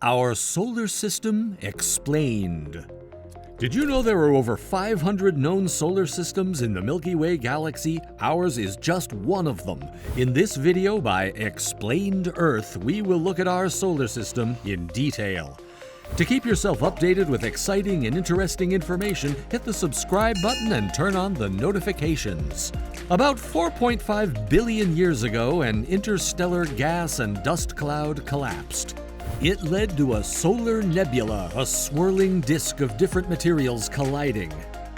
Our solar system explained. Did you know there are over 500 known solar systems in the Milky Way galaxy? Ours is just one of them. In this video by Explained Earth, we will look at our solar system in detail. To keep yourself updated with exciting and interesting information, hit the subscribe button and turn on the notifications. About 4.5 billion years ago, an interstellar gas and dust cloud collapsed. It led to a solar nebula, a swirling disk of different materials colliding.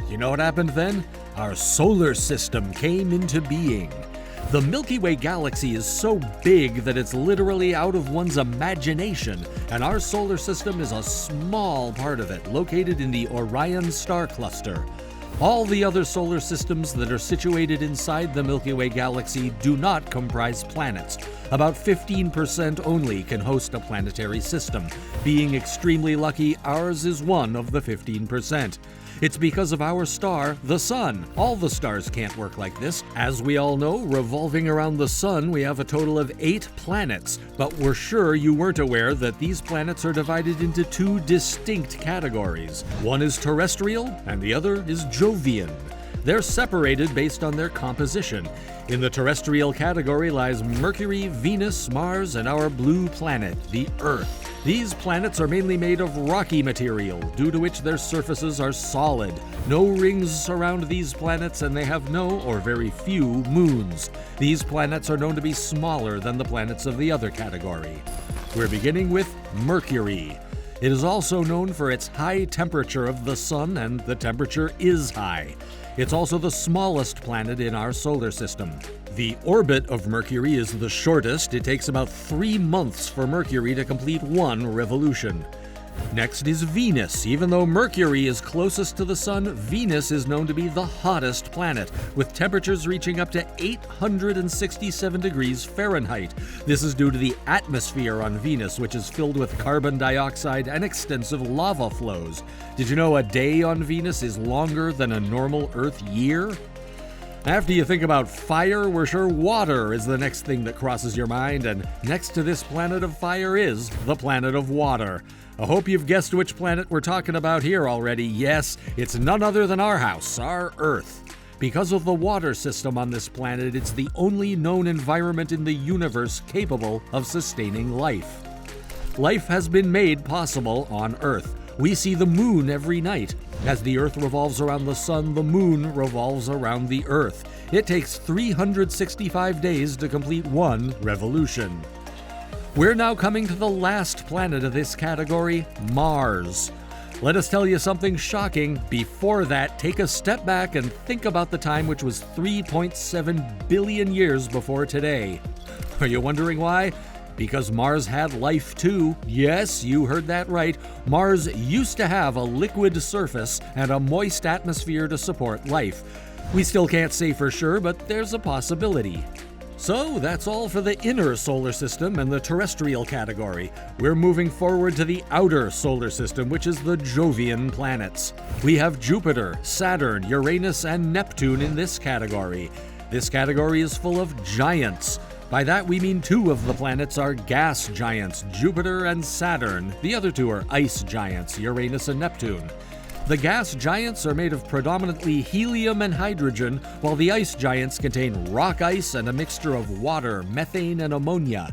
You know what happened then? Our solar system came into being. The Milky Way galaxy is so big that it's literally out of one's imagination, and our solar system is a small part of it, located in the Orion star cluster. All the other solar systems that are situated inside the Milky Way galaxy do not comprise planets. About 15% only can host a planetary system. Being extremely lucky, ours is one of the 15%. It's because of our star, the Sun. All the stars can't work like this. As we all know, revolving around the Sun, we have a total of 8 planets. But we're sure you weren't aware that these planets are divided into 2 distinct categories. One is terrestrial, and the other is Jovian. They're separated based on their composition. In the terrestrial category lies Mercury, Venus, Mars, and our blue planet, the Earth. These planets are mainly made of rocky material, due to which their surfaces are solid. No rings surround these planets, and they have no or very few moons. These planets are known to be smaller than the planets of the other category. We're beginning with Mercury. It is also known for its high temperature of the Sun, and the temperature is high. It's also the smallest planet in our solar system. The orbit of Mercury is the shortest. It takes about 3 months for Mercury to complete one revolution. Next is Venus. Even though Mercury is closest to the Sun, Venus is known to be the hottest planet, with temperatures reaching up to 867 degrees Fahrenheit. This is due to the atmosphere on Venus, which is filled with carbon dioxide and extensive lava flows. Did you know a day on Venus is longer than a normal Earth year? After you think about fire, we're sure water is the next thing that crosses your mind, and next to this planet of fire is the planet of water. I hope you've guessed which planet we're talking about here already. Yes, it's none other than our house, our Earth. Because of the water system on this planet, it's the only known environment in the universe capable of sustaining life. Life has been made possible on Earth. We see the moon every night. As the Earth revolves around the Sun, the moon revolves around the Earth. It takes 365 days to complete one revolution. We're now coming to the last planet of this category, Mars. Let us tell you something shocking. Before that, take a step back and think about the time, which was 3.7 billion years before today. Are you wondering why? Because Mars had life too. Yes, you heard that right. Mars used to have a liquid surface and a moist atmosphere to support life. We still can't say for sure, but there's a possibility. So that's all for the inner solar system and the terrestrial category. We're moving forward to the outer solar system, which is the Jovian planets. We have Jupiter, Saturn, Uranus, and Neptune in this category. This category is full of giants. By that we mean 2 of the planets are gas giants, Jupiter and Saturn. The other 2 are ice giants, Uranus and Neptune. The gas giants are made of predominantly helium and hydrogen, while the ice giants contain rock ice and a mixture of water, methane, and ammonia.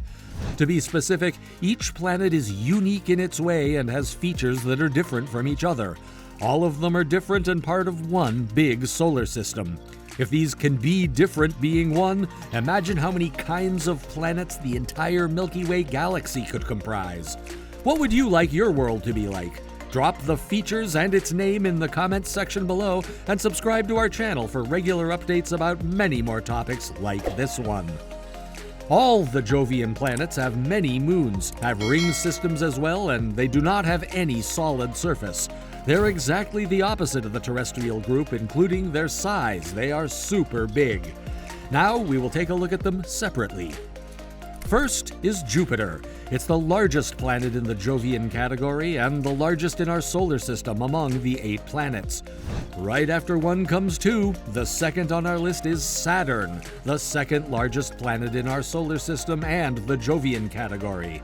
To be specific, each planet is unique in its way and has features that are different from each other. All of them are different and part of one big solar system. If these can be different being one, imagine how many kinds of planets the entire Milky Way galaxy could comprise. What would you like your world to be like? Drop the features and its name in the comments section below, and subscribe to our channel for regular updates about many more topics like this one. All the Jovian planets have many moons, have ring systems as well, and they do not have any solid surface. They're exactly the opposite of the terrestrial group, including their size. They are super big. Now we will take a look at them separately. First is Jupiter. It's the largest planet in the Jovian category and the largest in our solar system among the 8 planets. Right after 1 comes 2. The second on our list is Saturn, the second largest planet in our solar system and the Jovian category.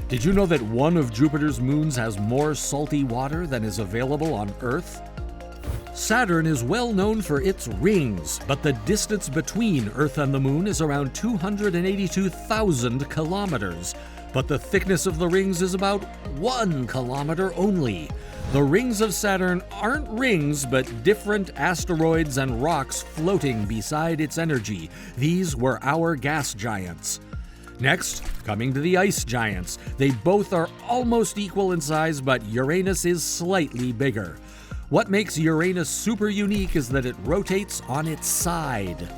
Did you know that one of Jupiter's moons has more salty water than is available on Earth? Saturn is well known for its rings, but the distance between Earth and the Moon is around 282,000 kilometers. But the thickness of the rings is about 1 kilometer only. The rings of Saturn aren't rings, but different asteroids and rocks floating beside its energy. These were our gas giants. Next, coming to the ice giants. They both are almost equal in size, but Uranus is slightly bigger. What makes Uranus super unique is that it rotates on its side.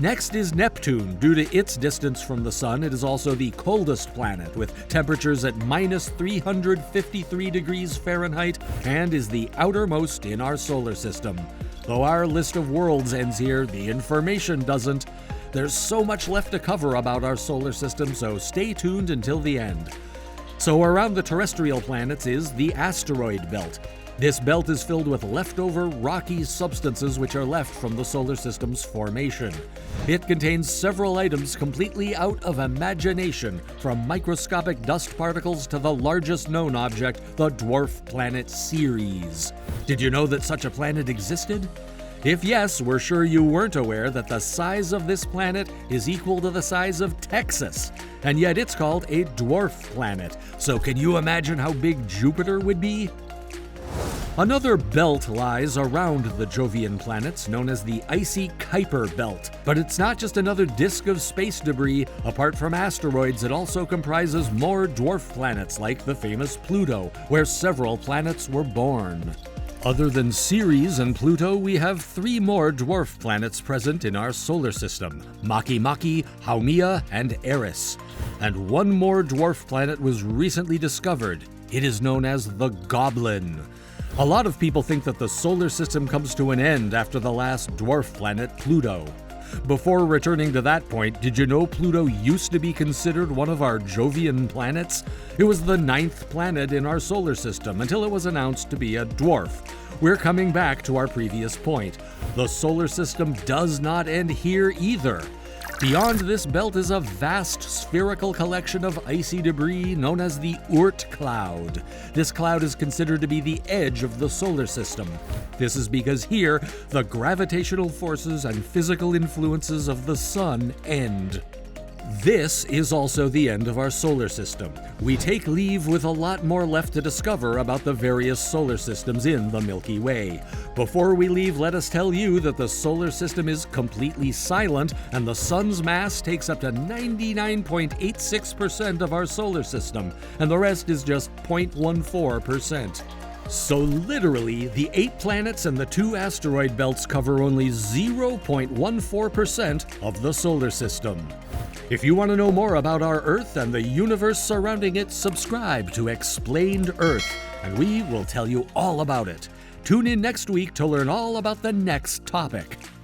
Next is Neptune. Due to its distance from the Sun, it is also the coldest planet, with temperatures at minus 353 degrees Fahrenheit, and is the outermost in our solar system. Though our list of worlds ends here, the information doesn't. There's so much left to cover about our solar system, so stay tuned until the end. So around the terrestrial planets is the asteroid belt. This belt is filled with leftover rocky substances which are left from the solar system's formation. It contains several items completely out of imagination, from microscopic dust particles to the largest known object, the dwarf planet Ceres. Did you know that such a planet existed? If yes, we're sure you weren't aware that the size of this planet is equal to the size of Texas, and yet it's called a dwarf planet. So can you imagine how big Jupiter would be? Another belt lies around the Jovian planets, known as the icy Kuiper belt. But it's not just another disk of space debris. Apart from asteroids, it also comprises more dwarf planets like the famous Pluto, where several planets were born. Other than Ceres and Pluto, we have 3 more dwarf planets present in our solar system: Makemake, Haumea, and Eris. And one more dwarf planet was recently discovered. It is known as the Goblin. A lot of people think that the solar system comes to an end after the last dwarf planet, Pluto. Before returning to that point, did you know Pluto used to be considered one of our Jovian planets? It was the 9th planet in our solar system until it was announced to be a dwarf. We're coming back to our previous point. The solar system does not end here either. Beyond this belt is a vast spherical collection of icy debris known as the Oort cloud. This cloud is considered to be the edge of the solar system. This is because here, the gravitational forces and physical influences of the Sun end. This is also the end of our solar system. We take leave with a lot more left to discover about the various solar systems in the Milky Way. Before we leave, let us tell you that the solar system is completely silent, and the Sun's mass takes up to 99.86% of our solar system, and the rest is just 0.14%. So literally, the 8 planets and the 2 asteroid belts cover only 0.14% of the solar system. If you want to know more about our Earth and the universe surrounding it, subscribe to Explained Earth, and we will tell you all about it. Tune in next week to learn all about the next topic.